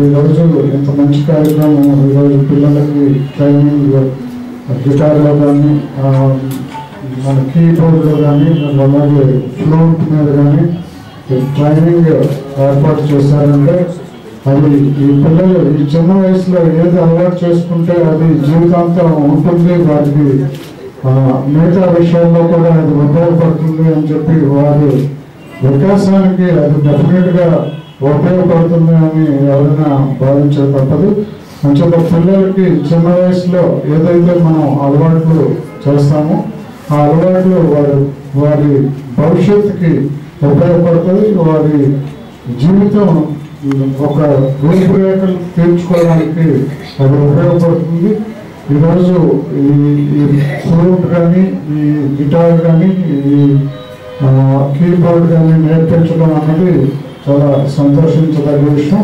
ఈరోజు ఇంత మంచి కార్యక్రమం, ఈరోజు పిల్లలకి ట్రైనింగ్ గిటార్లో కానీ మన కీబోర్డ్లో కానీ అలాగే ఫ్లూట్ మీద కానీ ట్రైనింగ్ ఏర్పాటు చేశారంటే అది ఈ పిల్లలు ఈ చిన్న వయసులో ఏది అలవాటు చేసుకుంటే అది జీవితాంతం ఉంటుంది, వారికి మిగతా విషయాల్లో కూడా అది ఉపయోగపడుతుంది అని చెప్పి వారి వికాసానికి అది డెఫినెట్గా ఉపయోగపడుతుంది అని ఎవరైనా భావించే తప్పదు. అంచేత పిల్లలకి చిన్న వయసులో ఏదైతే మనం అలవాట్లు చేస్తామో ఆ అలవాట్లు వారి భవిష్యత్తుకి ఉపయోగపడుతుంది, వారి జీవితం ఒక రూపురేఖలు తీర్చుకోవడానికి అది ఉపయోగపడుతుంది. ఈరోజు ఈ ఫ్లూట్ కానీ ఈ గిటార్ కానీ ఈ కీబోర్డ్ కానీ నేర్పించడం అన్నది చాలా సంతోషించదగ్గ విషయం.